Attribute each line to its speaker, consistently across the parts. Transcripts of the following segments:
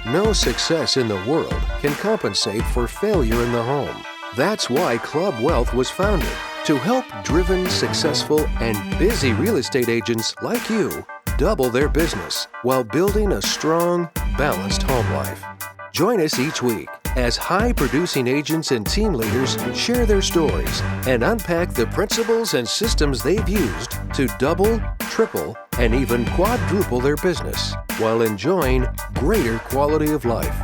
Speaker 1: No success in the world can compensate for failure in the home. That's why Club Wealth was founded, to help driven, successful, and busy real estate agents like you double their business while building a strong, balanced home life. Join us each week as high-producing agents and team leaders share their stories and unpack the principles and systems they've used to double, triple, and even quadruple their business while enjoying greater quality of life.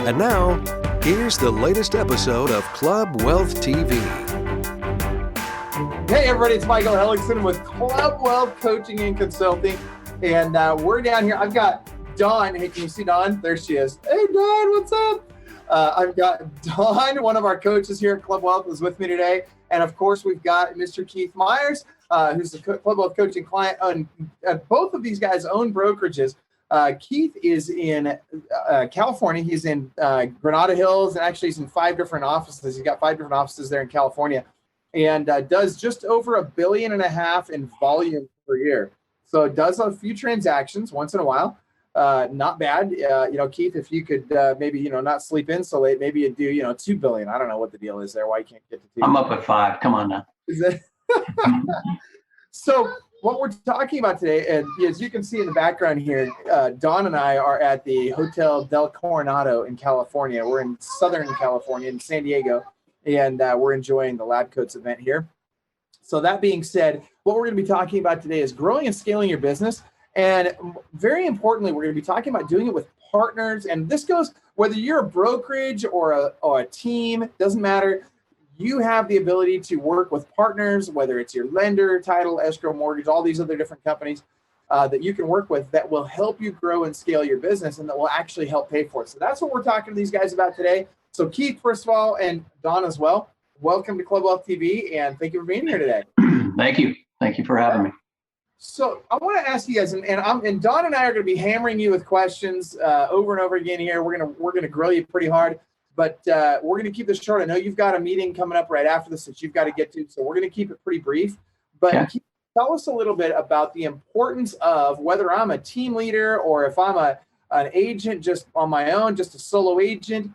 Speaker 1: And now, here's the latest episode of Club Wealth TV.
Speaker 2: Hey everybody, it's Michael Hellickson with Club Wealth Coaching and Consulting. And we're down here. I've got Dawn. Hey, can you see Dawn? There she is. Hey Dawn, what's up? I've got Dawn, one of our coaches here at Club Wealth, is with me today. And of course, we've got Mr. Keith Myers, who's the Club Wealth coaching client. Both of these guys own brokerages. Keith is in California. He's in Granada Hills, and actually he's in 5 different offices. He's got 5 different offices there in California, and does just over $1.5 billion in volume per year. So it does a few transactions once in a while. Not bad. Keith, if you could maybe, not sleep in so late, maybe you'd do, $2 billion. I don't know what the deal is there. Why you can't get to 2.
Speaker 3: I'm up at 5. Come on now.
Speaker 2: Is that So what we're talking about today, and as you can see in the background here, Dawn and I are at the Hotel Del Coronado in California. We're in Southern California, in San Diego, and we're enjoying the Lab Coats event here. So that being said, what we're going to be talking about today is growing and scaling your business. And very importantly, we're going to be talking about doing it with partners. And this goes, whether you're a brokerage or a team, doesn't matter. You have the ability to work with partners, whether it's your lender, title, escrow, mortgage, all these other different companies that you can work with that will help you grow and scale your business and that will actually help pay for it. So that's what we're talking to these guys about today. So Keith, first of all, and Dawn as well, welcome to Club Wealth TV, and thank you for being here today.
Speaker 3: Thank you. Thank you for having me.
Speaker 2: So I want to ask you guys, and Dawn and I are going to be hammering you with questions over and over again here. We're gonna grill you pretty hard, but we're going to keep this short. I know you've got a meeting coming up right after this that you've got to get to, so we're going to keep it pretty brief. But
Speaker 3: yeah.
Speaker 2: Tell us a little bit about the importance of whether I'm a team leader or if I'm an agent just on my own, just a solo agent.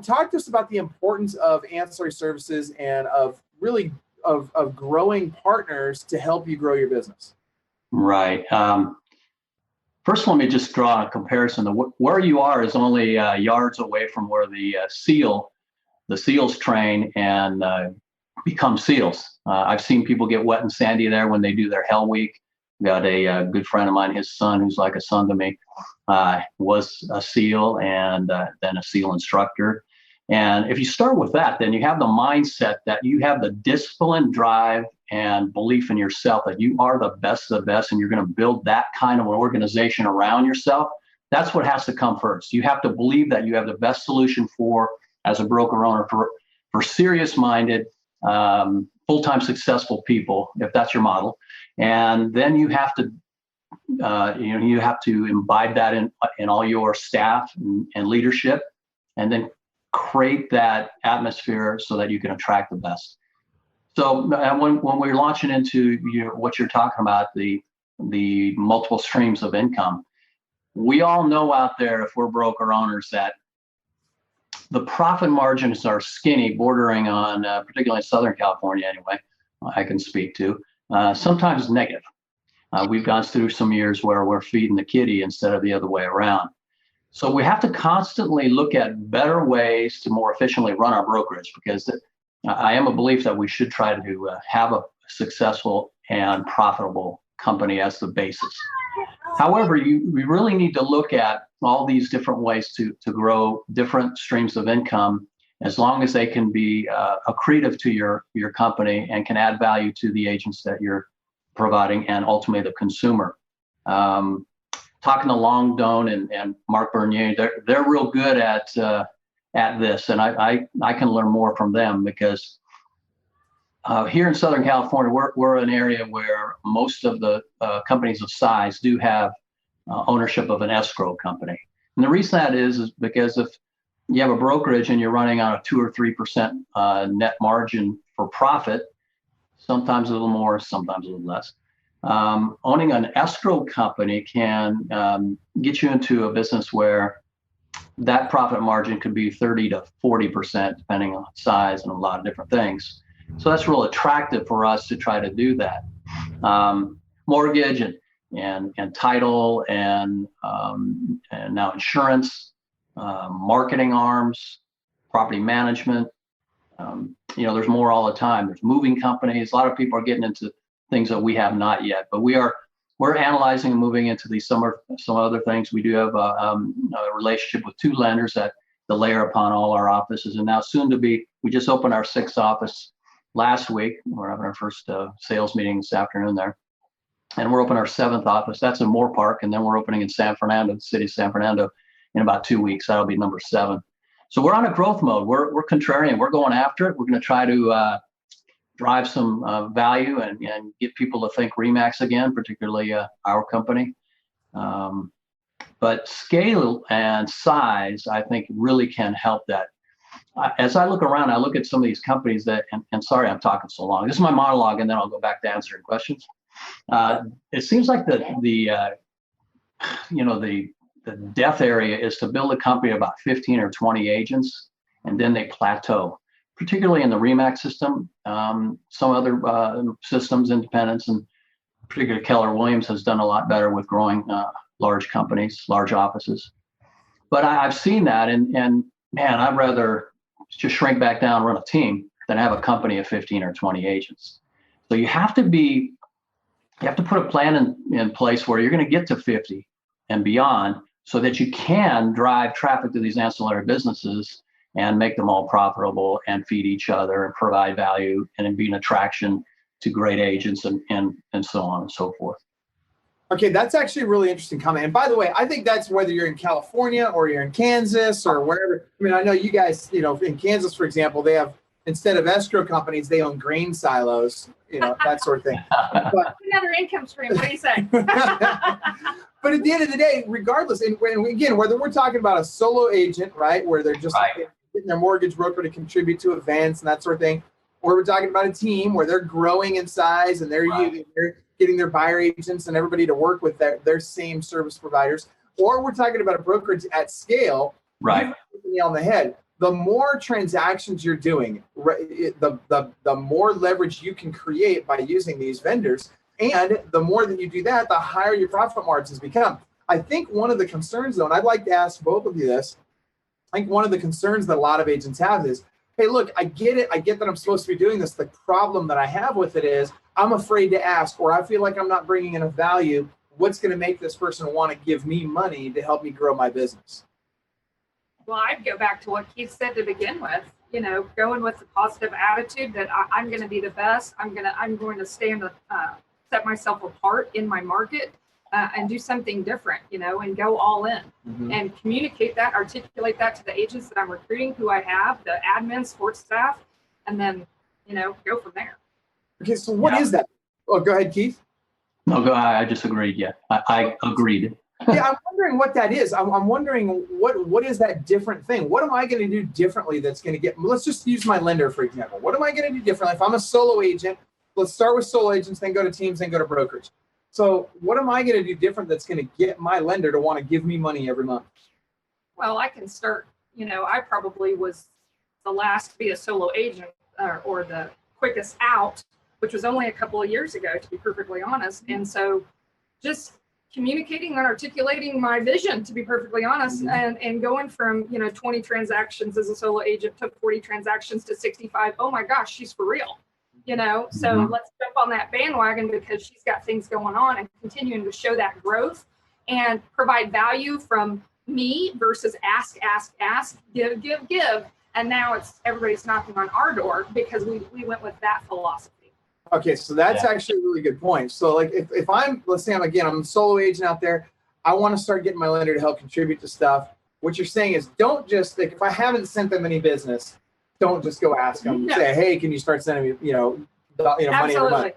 Speaker 2: Talk to us about the importance of ancillary services and of really of growing partners to help you grow your business.
Speaker 3: Right. First, let me just draw a comparison. Where you are is only yards away from where the SEALs train and become SEALs. I've seen people get wet and sandy there when they do their Hell Week. Got a good friend of mine, his son, who's like a son to me, was a SEAL and then a SEAL instructor. And if you start with that, then you have the mindset that you have the discipline, drive, and belief in yourself that you are the best of the best, and you're going to build that kind of an organization around yourself. That's what has to come first. You have to believe that you have the best solution as a broker owner, for serious-minded, full-time successful people, if that's your model. And then you have to, you have to imbibe that in all your staff and leadership, and then create that atmosphere so that you can attract the best. So when we're launching into what you're talking about, the multiple streams of income, we all know out there, if we're broker owners, that the profit margins are skinny, bordering on, particularly in Southern California anyway, I can speak to, sometimes negative. We've gone through some years where we're feeding the kitty instead of the other way around. So we have to constantly look at better ways to more efficiently run our brokerage, because I am a belief that we should try to have a successful and profitable company as the basis. However, we really need to look at all these different ways to grow different streams of income, as long as they can be accretive to your company and can add value to the agents that you're providing and ultimately the consumer. Talking to Long Doan and Mark Bernier, they're real good at this, and I can learn more from them, because here in Southern California, we're an area where most of the companies of size do have ownership of an escrow company. And the reason that is because if you have a brokerage and you're running on a 2 or 3% net margin for profit, sometimes a little more, sometimes a little less. Owning an escrow company can get you into a business where that profit margin could be 30 to 40%, depending on size and a lot of different things. So that's real attractive for us to try to do that. Mortgage and title and now insurance, marketing arms, property management. There's more all the time. There's moving companies. A lot of people are getting into things that we have not yet, but we're analyzing and moving into these some other things. We do have a relationship with 2 lenders that layer upon all our offices, and now soon to be, we just opened our 6th office last week. We're having our first sales meeting this afternoon there, and we're opening our 7th office. That's in Moore Park, and then we're opening in San Fernando, the city of San Fernando, in about 2 weeks. That'll be number 7. So we're on a growth mode. We're contrarian. We're going after it. We're going to try to drive some value and get people to think RE/MAX again, particularly our company. But scale and size, I think, really can help that. As I look around, I look at some of these companies that, and sorry, I'm talking so long. This is my monologue, and then I'll go back to answering questions. It seems like the death area is to build a company of about 15 or 20 agents, and then they plateau, particularly in the RE/MAX system. Some other systems, independents, and particularly Keller Williams has done a lot better with growing large companies, large offices. But I've seen that, and man, I'd rather just shrink back down, run a team, than have a company of 15 or 20 agents. So you have to put a plan in place where you're going to get to 50 and beyond, so that you can drive traffic to these ancillary businesses and make them all profitable and feed each other and provide value and be an attraction to great agents and so on and so forth.
Speaker 2: Okay, that's actually a really interesting comment. And by the way, I think that's whether you're in California or you're in Kansas or wherever. I mean, I know you guys, in Kansas, for example, they have, instead of escrow companies, they own grain silos, that sort of thing. But,
Speaker 4: another income stream. What do you say?
Speaker 2: But at the end of the day, regardless, and again, whether we're talking about a solo agent, right, where they're just getting their mortgage broker to contribute to events and that sort of thing, or we're talking about a team where they're growing in size and they're getting their buyer agents and everybody to work with their same service providers, or we're talking about a brokerage at scale,
Speaker 3: right?
Speaker 2: You hit the nail on the head. The more transactions you're doing, the more leverage you can create by using these vendors. And the more that you do that, the higher your profit margins become. I think one of the concerns, though, and I'd like to ask both of you this, I think one of the concerns that a lot of agents have is, hey, look, I get it. I get that I'm supposed to be doing this. The problem that I have with it is I'm afraid to ask, or I feel like I'm not bringing enough value. What's going to make this person want to give me money to help me grow my business?
Speaker 4: Well, I'd go back to what Keith said to begin with, going with the positive attitude that I'm going to be the best. I'm going to set myself apart in my market and do something different, and go all in and communicate that, articulate that to the agents that I'm recruiting, who I have, the admin, sports staff, and then, go from there.
Speaker 2: Okay, so what is that? Oh, go ahead, Keith.
Speaker 3: No, go ahead. I just agreed. Yeah, I agreed.
Speaker 2: Yeah, I'm wondering what that is. I'm wondering what is that different thing? What am I going to do differently that's going to get, let's just use my lender, for example. What am I going to do differently? If I'm a solo agent, let's start with solo agents, then go to teams, then go to brokerage. So what am I going to do different that's going to get my lender to want to give me money every month?
Speaker 4: Well, I can start, I probably was the last to be a solo agent or the quickest out, which was only a couple of years ago, to be perfectly honest. And so just communicating and articulating my vision, to be perfectly honest, and going from, 20 transactions as a solo agent to 40 transactions to 65. Oh my gosh, she's for real. So let's jump on that bandwagon because she's got things going on, and continuing to show that growth and provide value from me versus ask, give. And now everybody's knocking on our door because we went with that philosophy.
Speaker 2: Okay, so that's actually a really good point. So like if let's say I'm a solo agent out there, I want to start getting my lender to help contribute to stuff. What you're saying is, don't just, like, if I haven't sent them any business, don't just go ask them. Say, hey, can you start sending me, money every month?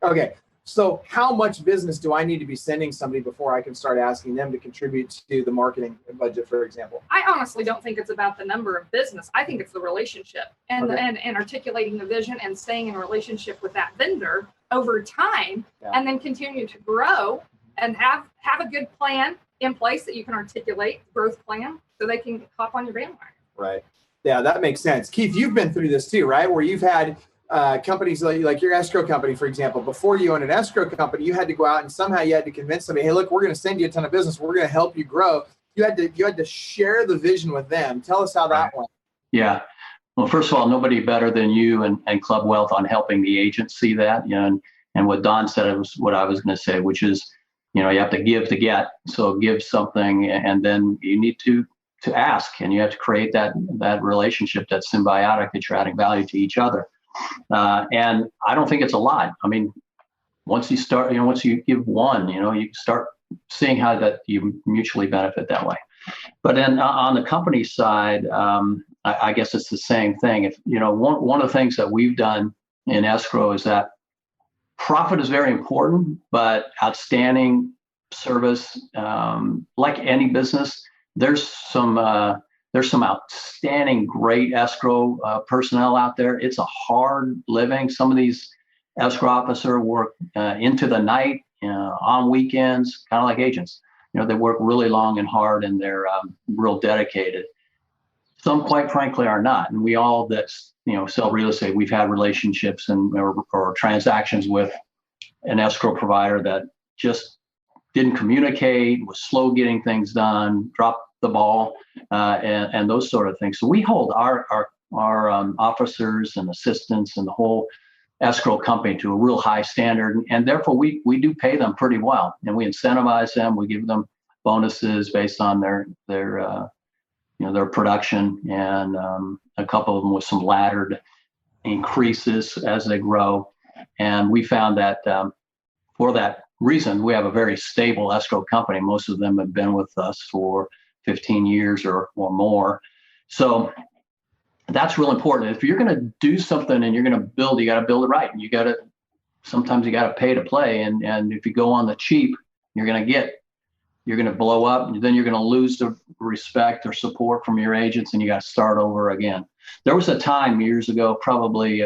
Speaker 2: Okay. So how much business do I need to be sending somebody before I can start asking them to contribute to the marketing budget, for example?
Speaker 4: I honestly don't think it's about the number of business. I think it's the relationship and articulating the vision and staying in relationship with that vendor over time, and then continue to grow and have a good plan in place that you can articulate growth plan so they can hop on your bandwagon.
Speaker 2: Right. Yeah, that makes sense. Keith, you've been through this too, right? Where you've had companies like your escrow company, for example. Before you owned an escrow company, you had to go out and somehow you had to convince somebody, hey, look, we're going to send you a ton of business. We're going to help you grow. You had to share the vision with them. Tell us how that went.
Speaker 3: Yeah. Well, first of all, nobody better than you and Club Wealth on helping the agents see that. And what Don said, it was what I was going to say, which is, you have to give to get. So give something, and then you need to ask, and you have to create that relationship that's symbiotic, that you're adding value to each other. And I don't think it's a lot. I mean, once you start, once you give one, you start seeing how that you mutually benefit that way. But then on the company side, I guess it's the same thing. If one of the things that we've done in escrow is that profit is very important, but outstanding service, like any business, there's some outstanding great escrow personnel out there. It's a hard living. Some of these escrow officers work into the night, on weekends, kind of like agents. They work really long and hard, and they're real dedicated. Some, quite frankly, are not. And we all that sell real estate, we've had relationships or transactions with an escrow provider that just didn't communicate, was slow getting things done, dropped the ball, and those sort of things. So we hold our officers and assistants and the whole escrow company to a real high standard, and therefore we do pay them pretty well, and we incentivize them. We give them bonuses based on their production, and a couple of them with some laddered increases as they grow. And we found that for that reason, we have a very stable escrow company. Most of them have been with us for 15 years or more. So that's real important. If you're going to do something and you're going to build, you got to build it right. And sometimes you got to pay to play. And if you go on the cheap, you're going to blow up, and then you're going to lose the respect or support from your agents, and you got to start over again. There was a time years ago, probably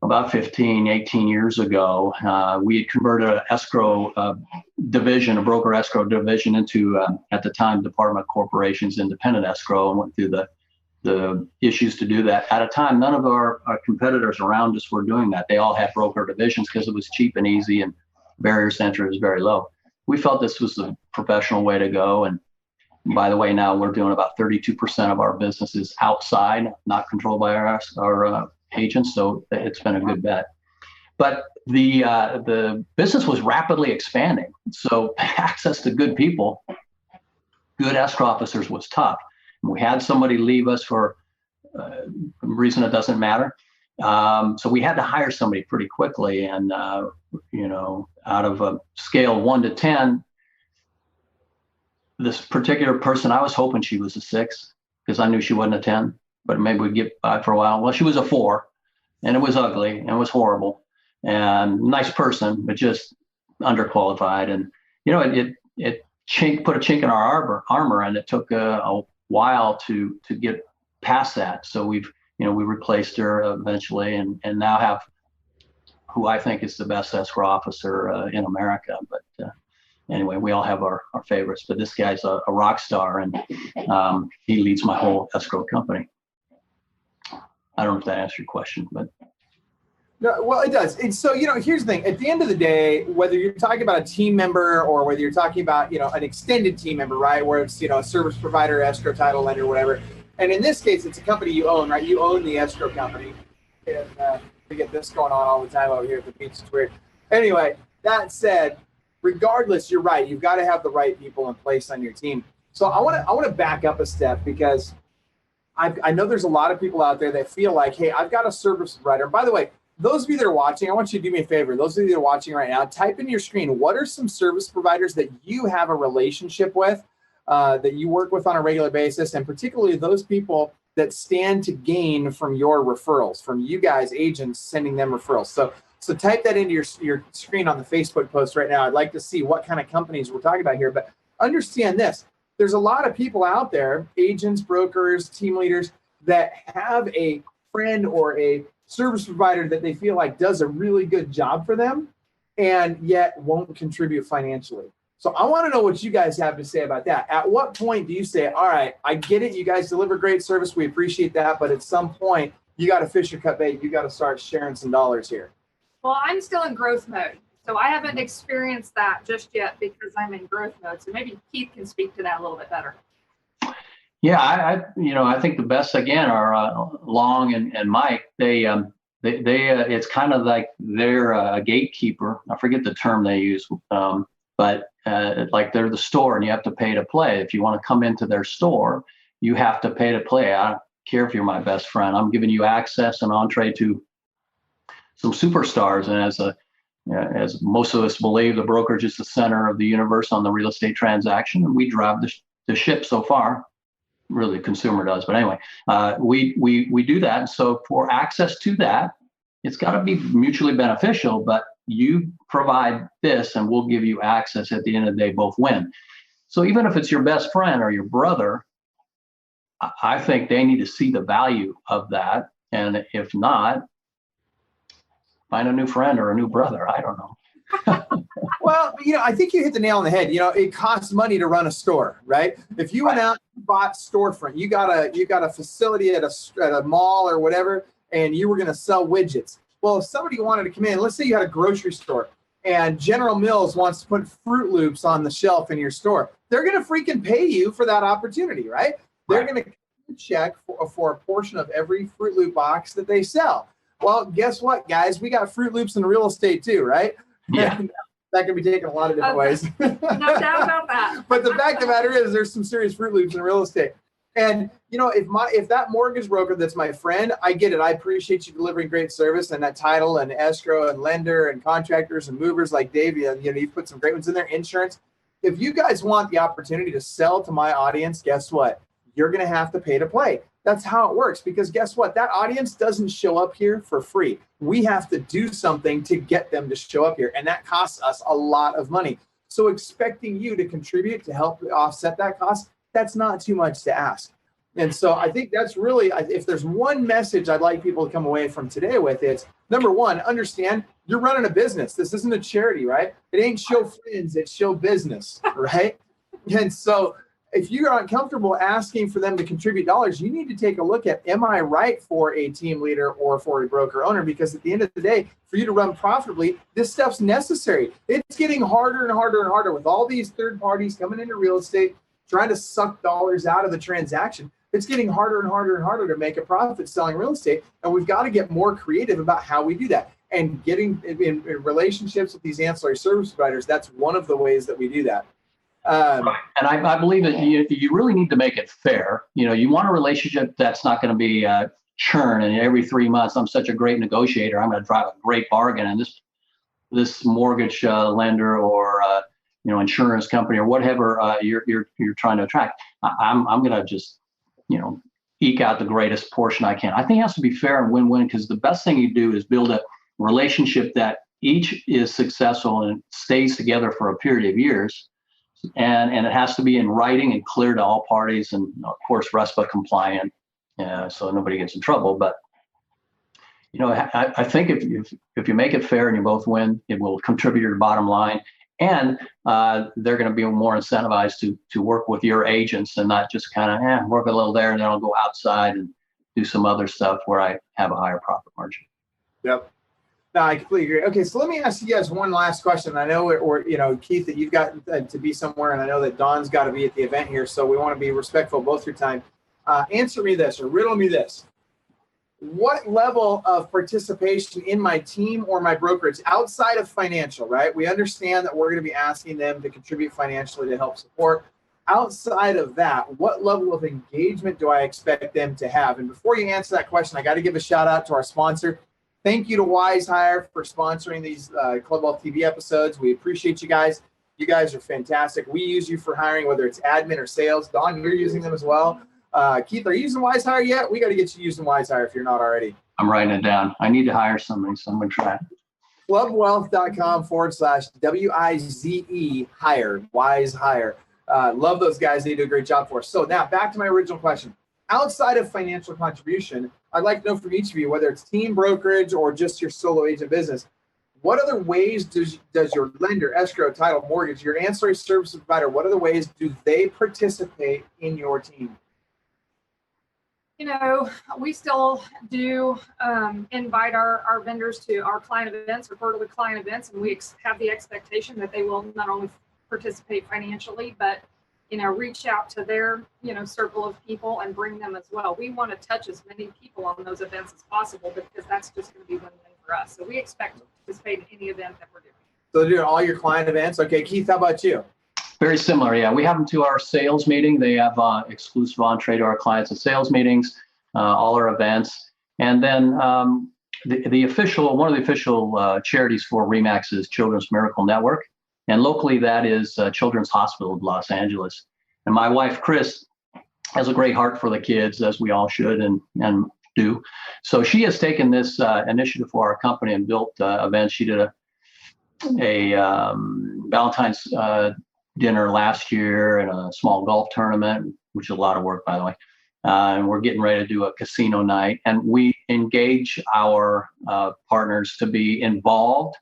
Speaker 3: about 15, 18 years ago, we had converted an escrow division, a broker escrow division, into, at the time, Department of Corporations Independent Escrow, and went through the issues to do that. At a time, none of our competitors around us were doing that. They all had broker divisions because it was cheap and easy, and barriers to entry was very low. We felt this was the professional way to go. And by the way, now we're doing about 32% of our business is outside, not controlled by our agents. So it's been a good bet. But the business was rapidly expanding. So access to good people, good escrow officers, was tough. We had somebody leave us for a reason that doesn't matter. So we had to hire somebody pretty quickly. And, out of a scale 1 to 10, this particular person, I was hoping she was a 6 because I knew she wasn't a 10, but maybe we'd get by for a while. Well, she was a 4, and it was ugly and it was horrible, and nice person, but just underqualified. And, it put a chink in our armor, and it took a while to get past that. So we replaced her eventually, and now have who I think is the best escrow officer in America. But anyway, we all have our favorites, but this guy's a rock star, and he leads my whole escrow company. I don't know if that answers your question, but.
Speaker 2: No, well, it does. And so, here's the thing. At the end of the day, whether you're talking about a team member or whether you're talking about, an extended team member, right, where it's, a service provider, escrow, title lender, whatever. And in this case, it's a company you own, right? You own the escrow company. And we get this going on all the time over here at the beach. It's weird. Anyway, that said, regardless, you're right. You've got to have the right people in place on your team. So I want to back up a step, because I know there's a lot of people out there that feel like, hey, I've got a service provider. By the way, those of you that are watching, I want you to do me a favor. Those of you that are watching right now, type in your screen, what are some service providers that you have a relationship with, that you work with on a regular basis, and particularly those people that stand to gain from your referrals, from you guys, agents, sending them referrals. So type that into your screen on the Facebook post right now. I'd like to see what kind of companies we're talking about here. But understand this. There's a lot of people out there, agents, brokers, team leaders, that have a friend or a service provider that they feel like does a really good job for them, and yet won't contribute financially. So I want to know what you guys have to say about that. At what point do you say, all right, I get it. You guys deliver great service. We appreciate that. But at some point, you got to fish or cut bait. You got to start sharing some dollars here.
Speaker 4: Well, I'm still in growth mode. So I haven't experienced that just yet because I'm in growth mode. So maybe Keith can speak to that a little bit better.
Speaker 3: Yeah, I think the best again are Long and Mike. They it's kind of like they're a gatekeeper. I forget the term they use, but like they're the store and you have to pay to play. If you want to come into their store, you have to pay to play. I don't care if you're my best friend. I'm giving you access and entree to some superstars. And as most of us believe, the brokerage is the center of the universe on the real estate transaction, and we drive the ship so far. Really, the consumer does, but anyway, we do that. And so for access to that, it's got to be mutually beneficial. But you provide this, and we'll give you access. At the end of the day, both win. So even if it's your best friend or your brother, I think they need to see the value of that. And if not, find a new friend or a new brother. I don't know.
Speaker 2: Well, I think you hit the nail on the head. It costs money to run a store, right? If you went out and bought storefront, you got a facility at a mall or whatever, and you were going to sell widgets. Well, if somebody wanted to come in, let's say you had a grocery store, and General Mills wants to put Fruit Loops on the shelf in your store, they're going to freaking pay you for that opportunity, right? They're going to check for a portion of every Fruit Loop box that they sell. Well, guess what, guys? We got Fruit Loops in real estate too, right?
Speaker 3: Yeah.
Speaker 2: That can be taken a lot of different ways.
Speaker 4: No doubt about that.
Speaker 2: But the fact of the matter is there's some serious Fruit Loops in real estate. And, if that mortgage broker that's my friend, I get it. I appreciate you delivering great service, and that title and escrow and lender and contractors and movers like Dave, you've put some great ones in there, insurance. If you guys want the opportunity to sell to my audience, guess what? You're going to have to pay to play. That's how it works, because guess what? That audience doesn't show up here for free. We have to do something to get them to show up here, and that costs us a lot of money. So expecting you to contribute to help offset that cost, that's not too much to ask. And so I think that's really, if there's one message I'd like people to come away from today with, it's number one, understand you're running a business. This isn't a charity, right? It ain't show friends, it's show business, right? And so if you're uncomfortable asking for them to contribute dollars, you need to take a look at, am I right for a team leader or for a broker owner? Because at the end of the day, for you to run profitably, this stuff's necessary. It's getting harder and harder and harder with all these third parties coming into real estate, trying to suck dollars out of the transaction. It's getting harder and harder and harder to make a profit selling real estate. And we've got to get more creative about how we do that. And getting in relationships with these ancillary service providers, that's one of the ways that we do that.
Speaker 3: Right. And I believe that you really need to make it fair. You want a relationship that's not going to be churn, and every 3 months I'm such a great negotiator, I'm going to drive a great bargain, and this mortgage lender or insurance company or whatever you're trying to attract, I'm going to just eke out the greatest portion I can. I think it has to be fair and win-win, because the best thing you do is build a relationship that each is successful and stays together for a period of years. And it has to be in writing and clear to all parties, and of course RESPA compliant, so nobody gets in trouble. But I think if you make it fair and you both win, it will contribute to your bottom line, and they're going to be more incentivized to work with your agents and not just kind of work a little there and then I'll go outside and do some other stuff where I have a higher profit margin.
Speaker 2: Yep. No, I completely agree. Okay, so let me ask you guys one last question. I know, Keith, that you've got to be somewhere, and I know that Don's got to be at the event here, so we want to be respectful of both your time. Answer me this, or riddle me this. What level of participation in my team or my brokerage, outside of financial, right? We understand that we're going to be asking them to contribute financially to help support. Outside of that, what level of engagement do I expect them to have? And before you answer that question, I got to give a shout out to our sponsor. Thank you to Wise Hire for sponsoring these Club Wealth TV episodes. We appreciate you guys. You guys are fantastic. We use you for hiring, whether it's admin or sales. Don, you're using them as well. Keith, are you using Wise Hire yet? We got to get you using Wise Hire if you're not already.
Speaker 3: I'm writing it down. I need to hire somebody, so I'm going to try.
Speaker 2: clubwealth.com/WIZE hire, Wise Hire. Love those guys. They do a great job for us. So now back to my original question. Outside of financial contribution, I'd like to know from each of you, whether it's team brokerage or just your solo agent business, what other ways does your lender, escrow, title, mortgage, your ancillary service provider, what other ways do they participate in your team?
Speaker 4: We still do invite our vendors to our client events or quarterly client events, and we have the expectation that they will not only participate financially, but reach out to their circle of people and bring them as well. We want to touch as many people on those events as possible, because that's just going to be win-win for us. So we expect to participate in any event that we're doing.
Speaker 2: So they're doing all your client events. Okay, Keith, how about you?
Speaker 3: Very similar, yeah. We have them to our sales meeting. They have exclusive entree to our clients at sales meetings, all our events. And then one of the official charities for RE/MAX is Children's Miracle Network. And locally, that is Children's Hospital of Los Angeles. And my wife, Chris, has a great heart for the kids, as we all should and do. So she has taken this initiative for our company and built events. She did a Valentine's dinner last year and a small golf tournament, which is a lot of work, by the way. And we're getting ready to do a casino night. And we engage our partners to be involved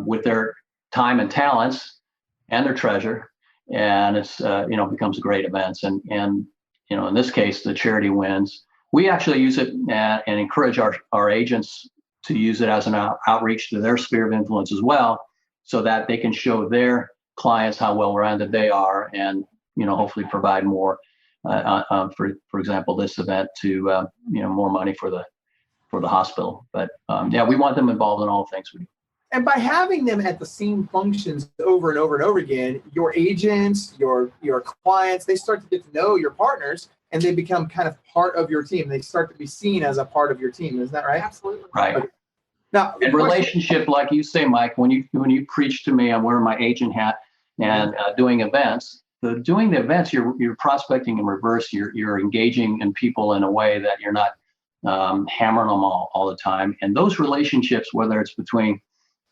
Speaker 3: with their time and talents and their treasure. And it's, becomes a great event. And in this case, the charity wins. We actually use it and encourage our agents to use it as an outreach to their sphere of influence as well, so that they can show their clients how well-rounded they are, and hopefully provide more. For example, this event to more money for the hospital. But we want them involved in all things we do.
Speaker 2: And by having them at the same functions over and over and over again, your agents, your clients, they start to get to know your partners, and they become kind of part of your team. They start to be seen as a part of your team. Is that right?
Speaker 4: Absolutely.
Speaker 3: Right.
Speaker 2: Okay. Now,
Speaker 3: and relationship, like you say, Mike, when you preach to me, I'm wearing my agent hat and doing events. Doing the events, you're prospecting in reverse. You're engaging in people in a way that you're not hammering them all the time. And those relationships, whether it's between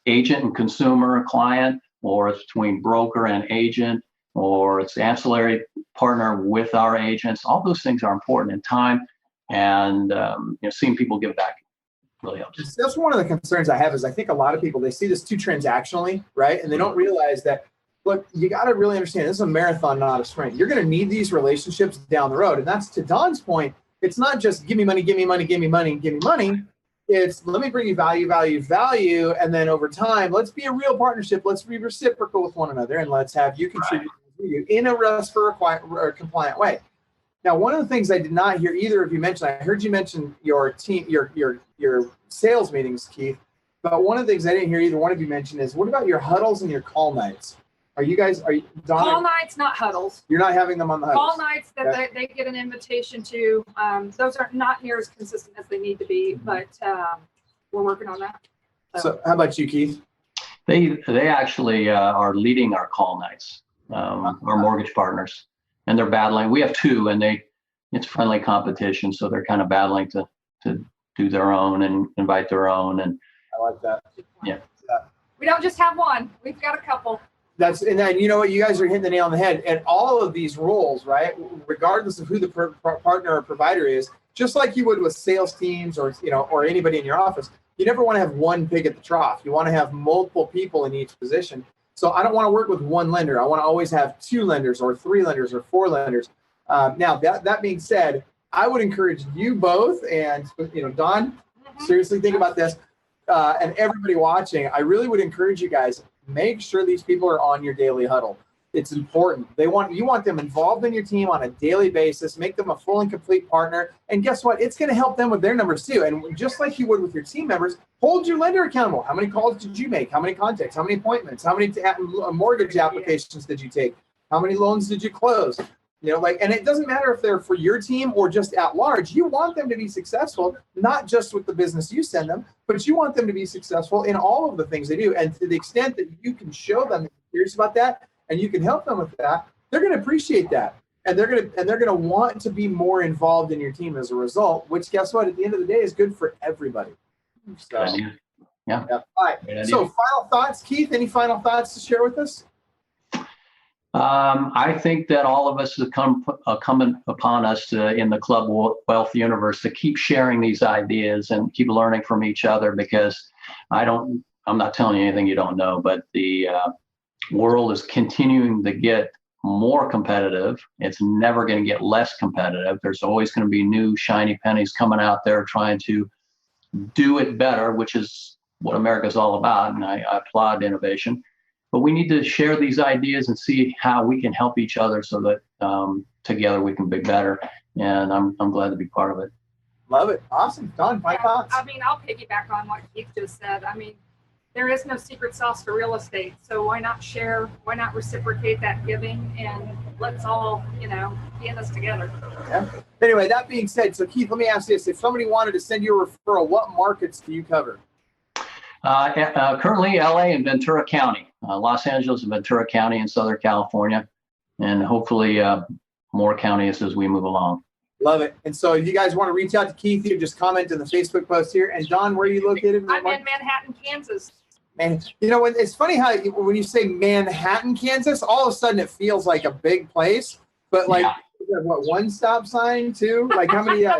Speaker 3: agent and consumer, client, or it's between broker and agent, or it's ancillary partner with our agents, all those things are important in time. And seeing people give back really helps.
Speaker 2: That's one of the concerns I have, is I think a lot of people, they see this too transactionally, right? And they don't realize that, look, you got to really understand, this is a marathon, not a sprint. You're going to need these relationships down the road. And that's, to Don's point, it's not just give me money, give me money, give me money, give me money. It's let me bring you value, value, value. And then over time, let's be a real partnership. Let's be reciprocal with one another. And let's have you contribute in a compliant way. Now, one of the things I did not hear either of you mention, I heard you mention your team, your sales meetings, Keith. But one of the things I didn't hear either one of you mention is, what about your huddles and your call nights? Are you Donna?
Speaker 4: Call nights, not huddles.
Speaker 2: You're not having them on the huddles.
Speaker 4: Call nights that they get an invitation to. Those are not near as consistent as they need to be, but we're working on that.
Speaker 2: So how about you, Keith?
Speaker 3: They actually are leading our call nights, our mortgage partners, and they're battling. We have two, and it's friendly competition, so they're kind of battling to do their own and invite their own. And
Speaker 2: I like that.
Speaker 3: Yeah.
Speaker 4: We don't just have one. We've got a couple.
Speaker 2: And then, you know what, you guys are hitting the nail on the head. And all of these roles, right, regardless of who the partner or provider is, just like you would with sales teams or anybody in your office, you never want to have one pig at the trough. You want to have multiple people in each position. So I don't want to work with one lender. I want to always have two lenders or three lenders or four lenders. Now, that being said, I would encourage you both, and Don, seriously think about this, and everybody watching, I really would encourage you guys, make sure these people are on your daily huddle. It's important. You want them involved in your team on a daily basis, make them a full and complete partner. And guess what? It's going to help them with their numbers too. And just like you would with your team members, hold your lender accountable. How many calls did you make? How many contacts? How many appointments? How many mortgage applications did you take? How many loans did you close? And it doesn't matter if they're for your team or just at large. You want them to be successful, not just with the business you send them, but you want them to be successful in all of the things they do. And to the extent that you can show them that you're serious about that and you can help them with that, they're going to appreciate that. And they're going to want to be more involved in your team as a result, which, guess what, at the end of the day is good for everybody. So,
Speaker 3: yeah.
Speaker 2: All right. So final thoughts, Keith, any final thoughts to share with us?
Speaker 3: I think that all of us have come upon us in the Club Wealth universe to keep sharing these ideas and keep learning from each other, because I don't I'm not telling you anything you don't know, but the world is continuing to get more competitive. It's never going to get less competitive. There's always going to be new shiny pennies coming out there trying to do it better, which is what America's all about. And I applaud innovation. But we need to share these ideas and see how we can help each other so that together we can be better. And I'm glad to be part of it.
Speaker 2: Love it. Awesome. Don, my thoughts.
Speaker 4: I mean, I'll piggyback on what Keith just said. I mean, there is no secret sauce to real estate. So why not share? Why not reciprocate that giving? And let's all, be in this together.
Speaker 2: Yeah. Anyway, that being said, so Keith, let me ask this. If somebody wanted to send you a referral, what markets do you cover?
Speaker 3: Currently, LA and Ventura County, Los Angeles and Ventura County in Southern California, and hopefully more counties as we move along.
Speaker 2: Love it. And so if you guys want to reach out to Keith, you just comment in the Facebook post here. And Don, where are you located?
Speaker 4: I'm in Manhattan, Kansas.
Speaker 2: Man, it's funny how when you say Manhattan, Kansas, all of a sudden it feels like a big place. But like, what, one stop sign, two? Like how many?
Speaker 4: We've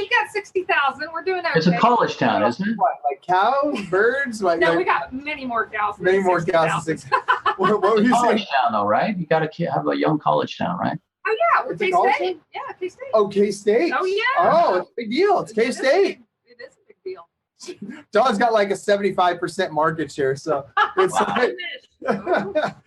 Speaker 4: got 60,000. We're doing okay.
Speaker 3: It's a college town, isn't it?
Speaker 2: What, like cows, birds?
Speaker 4: No, we got many more cows.
Speaker 2: Many more cows than 60,000. What were you
Speaker 3: college
Speaker 2: saying?
Speaker 3: Town, though, right? You got to have a young college town, right?
Speaker 4: Oh yeah, we're K-State. Yeah, K-State.
Speaker 2: Oh, K-State.
Speaker 4: Oh yeah.
Speaker 2: Oh, it's a big deal. It's K-State.
Speaker 4: It is a big deal.
Speaker 2: Don's got like a 75% market share, so it's like,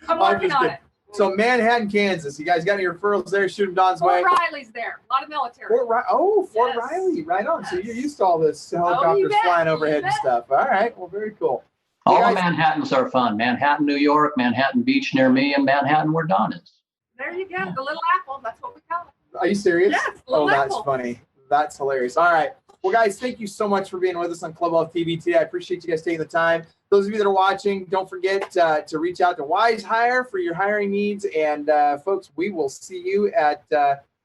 Speaker 4: I'm working on it.
Speaker 2: So Manhattan, Kansas. You guys got any referrals there? Shoot them Don's way.
Speaker 4: Fort Riley's there. A lot of military.
Speaker 2: Fort Riley. Right on. So you're used to all this helicopters flying overhead and stuff. All right. Well, very cool.
Speaker 3: All the Manhattans are fun. Manhattan, New York, Manhattan Beach near me, and Manhattan where Don is.
Speaker 4: There you go. The little apple. That's what we call it.
Speaker 2: Are you serious?
Speaker 4: Yes.
Speaker 2: That's funny. That's hilarious. All right. Well, guys, thank you so much for being with us on Club Wealth TV today. I appreciate you guys taking the time. Those of you that are watching, don't forget to reach out to Wise Hire for your hiring needs. And folks, we will see you at,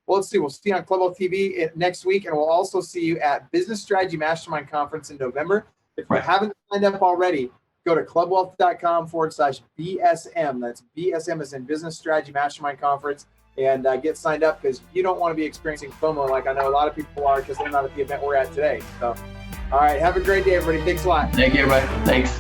Speaker 2: we'll see you on Club Wealth TV next week. And we'll also see you at Business Strategy Mastermind Conference in November. If you haven't signed up already, go to clubwealth.com/BSM. That's BSM as in Business Strategy Mastermind Conference. And get signed up because you don't want to be experiencing FOMO like I know a lot of people are because they're not at the event we're at today. So, all right. Have a great day, everybody. Thanks a lot.
Speaker 3: Thank you, everybody. Thanks.